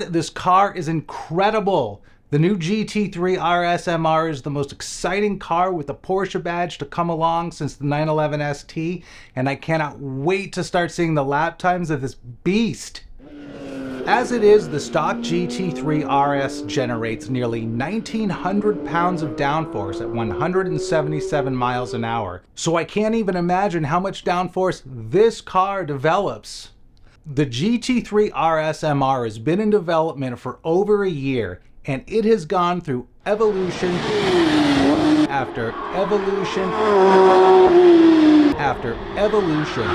board, this car is incredible. The new GT3 RS MR is the most exciting car with a Porsche badge to come along since the 911 ST, and I cannot wait to start seeing the lap times of this beast. As it is, the stock GT3 RS generates nearly 1,900 pounds of downforce at 177 miles an hour, so I can't even imagine how much downforce this car develops. The GT3 RS MR has been in development for over a year, and it has gone through evolution after evolution after evolution.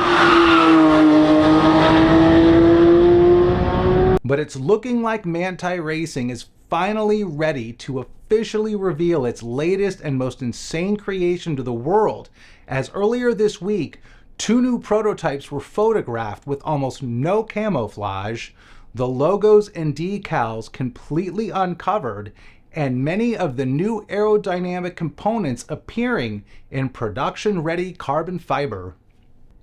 But it's looking like Manthey Racing is finally ready to officially reveal its latest and most insane creation to the world, as earlier this week, 2 new prototypes were photographed with almost no camouflage, the logos and decals completely uncovered, and many of the new aerodynamic components appearing in production-ready carbon fiber.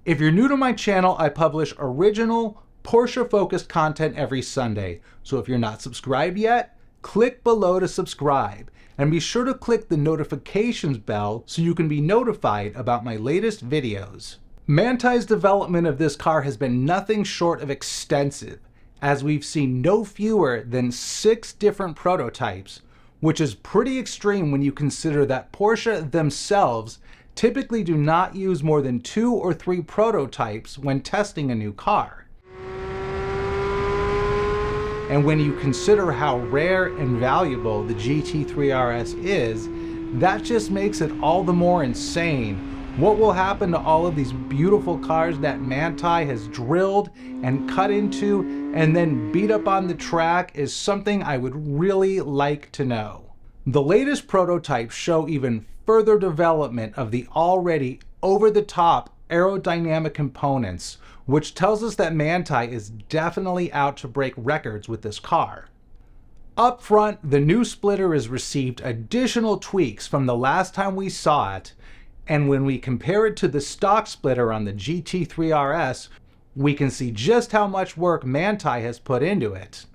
If you're new to my channel, I publish original, Porsche-focused content every Sunday, so if you're not subscribed yet, click below to subscribe, and be sure to click the notifications bell so you can be notified about my latest videos. Manthey's development of this car has been nothing short of extensive, as we've seen no fewer than 6 different prototypes, which is pretty extreme when you consider that Porsche themselves typically do not use more than 2 or 3 prototypes when testing a new car. And when you consider how rare and valuable the GT3 RS is, that just makes it all the more insane. What will happen to all of these beautiful cars that Manthey has drilled and cut into and then beat up on the track is something I would really like to know. The latest prototypes show even further development of the already over-the-top aerodynamic components, which tells us that Manthey is definitely out to break records with this car. Up front, the new splitter has received additional tweaks from the last time we saw it, and when we compare it to the stock splitter on the GT3 RS, we can see just how much work Manthey has put into it.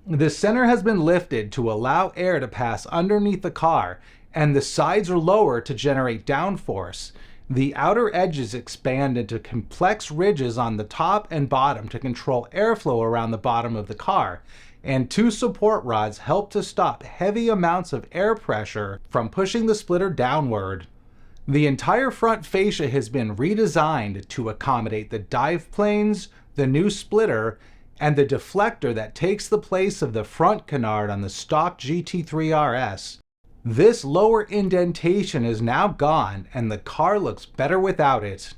The center has been lifted to allow air to pass underneath the car, and the sides are lower to generate downforce. The outer edges expand into complex ridges on the top and bottom to control airflow around the bottom of the car, and 2 support rods help to stop heavy amounts of air pressure from pushing the splitter downward. The entire front fascia has been redesigned to accommodate the dive planes, the new splitter, and the deflector that takes the place of the front canard on the stock GT3 RS. This lower indentation is now gone, and the car looks better without it.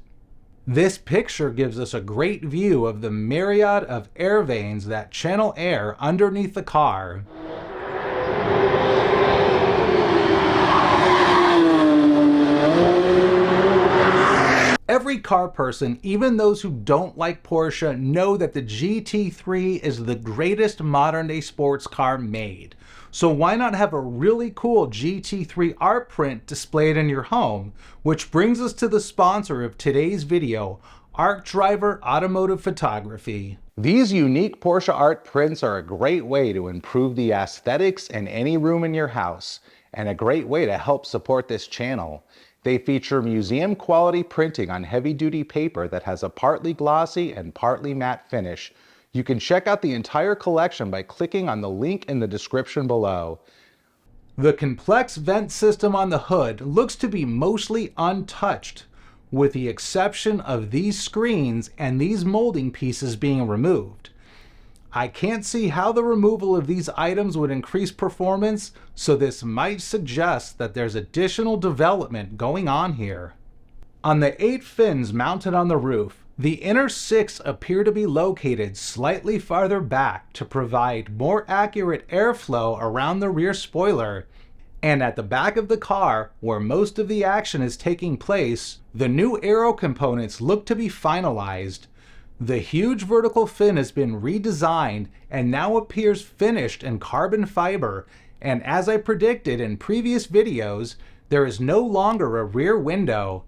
This picture gives us a great view of the myriad of air veins that channel air underneath the car. Every car person, even those who don't like Porsche, know that the GT3 is the greatest modern-day sports car made. So why not have a really cool GT3 art print displayed in your home? Which brings us to the sponsor of today's video, Arc Driver Automotive Photography. These unique Porsche art prints are a great way to improve the aesthetics in any room in your house, and a great way to help support this channel. They feature museum quality printing on heavy duty paper that has a partly glossy and partly matte finish. You can check out the entire collection by clicking on the link in the description below. The complex vent system on the hood looks to be mostly untouched, with the exception of these screens and these molding pieces being removed. I can't see how the removal of these items would increase performance, so this might suggest that there's additional development going on here. On the 8 fins mounted on the roof, the inner 6 appear to be located slightly farther back to provide more accurate airflow around the rear spoiler, and at the back of the car, where most of the action is taking place, the new aero components look to be finalized. The huge vertical fin has been redesigned and now appears finished in carbon fiber, and as I predicted in previous videos, there is no longer a rear window.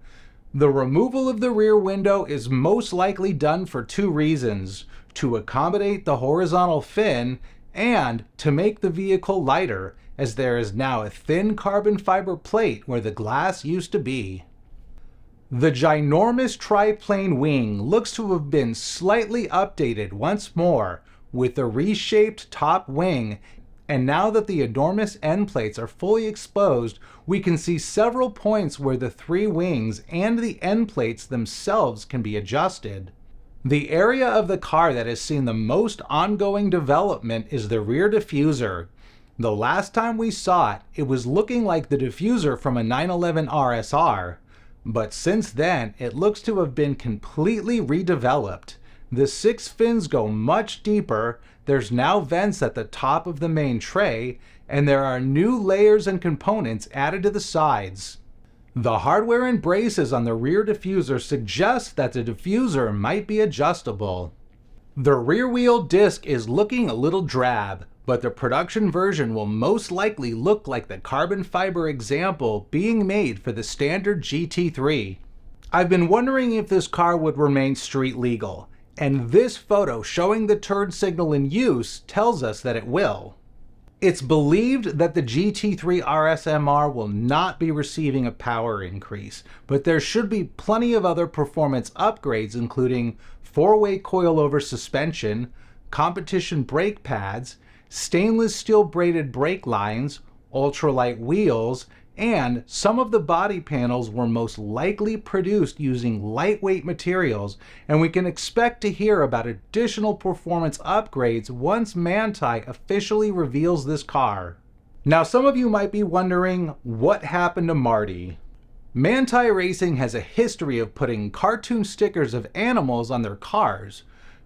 The removal of the rear window is most likely done for 2 reasons: to accommodate the horizontal fin and to make the vehicle lighter, as there is now a thin carbon fiber plate where the glass used to be. The ginormous triplane wing looks to have been slightly updated once more with the reshaped top wing, and now that the enormous end plates are fully exposed, we can see several points where the three wings and the end plates themselves can be adjusted. The area of the car that has seen the most ongoing development is the rear diffuser. The last time we saw it, it was looking like the diffuser from a 911 RSR. But since then, it looks to have been completely redeveloped. The 6 fins go much deeper, there's now vents at the top of the main tray, and there are new layers and components added to the sides. The hardware and braces on the rear diffuser suggest that the diffuser might be adjustable. The rear wheel disc is looking a little drab, but the production version will most likely look like the carbon fiber example being made for the standard GT3. I've been wondering if this car would remain street legal, and this photo showing the turn signal in use tells us that it will. It's believed that the GT3 RS MR will not be receiving a power increase, but there should be plenty of other performance upgrades, including 4-way coilover suspension, competition brake pads, stainless steel braided brake lines, ultralight wheels, and some of the body panels were most likely produced using lightweight materials, and we can expect to hear about additional performance upgrades once Manthey officially reveals this car. Now, some of you might be wondering what happened to Marty. Manthey Racing has a history of putting cartoon stickers of animals on their cars.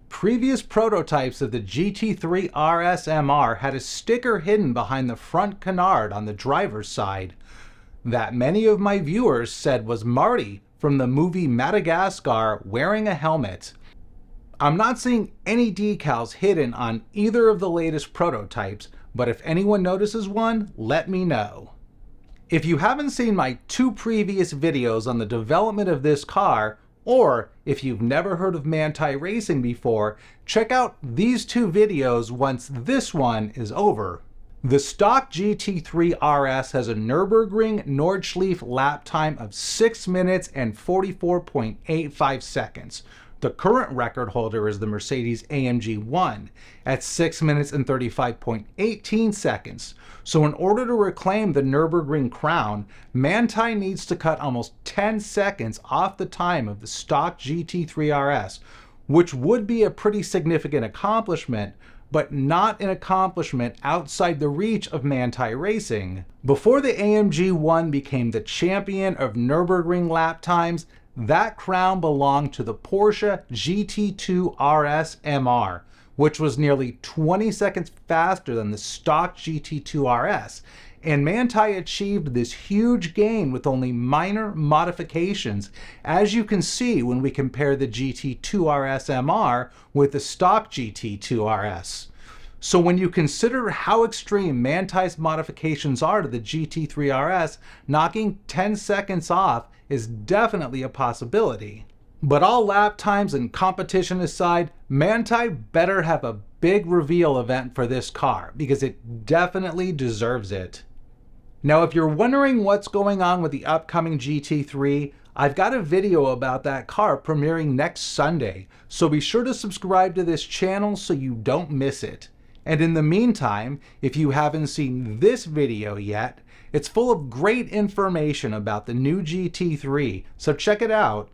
Previous prototypes of the GT3 RS MR had a sticker hidden behind the front canard on the driver's side that many of my viewers said was Marty from the movie Madagascar wearing a helmet. I'm not seeing any decals hidden on either of the latest prototypes, but if anyone notices one, let me know. If you haven't seen my 2 previous videos on the development of this car, or if you've never heard of Manthey Racing before, check out these 2 videos once this one is over. The stock GT3 RS has a Nürburgring Nordschleife lap time of 6 minutes and 44.85 seconds. The current record holder is the Mercedes AMG 1 at 6 minutes and 35.18 seconds. So in order to reclaim the Nürburgring crown, Manthey needs to cut almost 10 seconds off the time of the stock GT3 RS, which would be a pretty significant accomplishment, but not an accomplishment outside the reach of Manthey Racing. Before the AMG 1 became the champion of Nürburgring lap times, that crown belonged to the Porsche GT2 RS MR, which was nearly 20 seconds faster than the stock GT2 RS, and Manthey achieved this huge gain with only minor modifications, as you can see when we compare the GT2 RS MR with the stock GT2 RS. So when you consider how extreme Manthey's modifications are to the GT3 RS, knocking 10 seconds off is definitely a possibility. But all lap times and competition aside, Manthey better have a big reveal event for this car, because it definitely deserves it. Now, if you're wondering what's going on with the upcoming GT3, I've got a video about that car premiering next Sunday, so be sure to subscribe to this channel so you don't miss it. And in the meantime, if you haven't seen this video yet, it's full of great information about the new GT3, so check it out.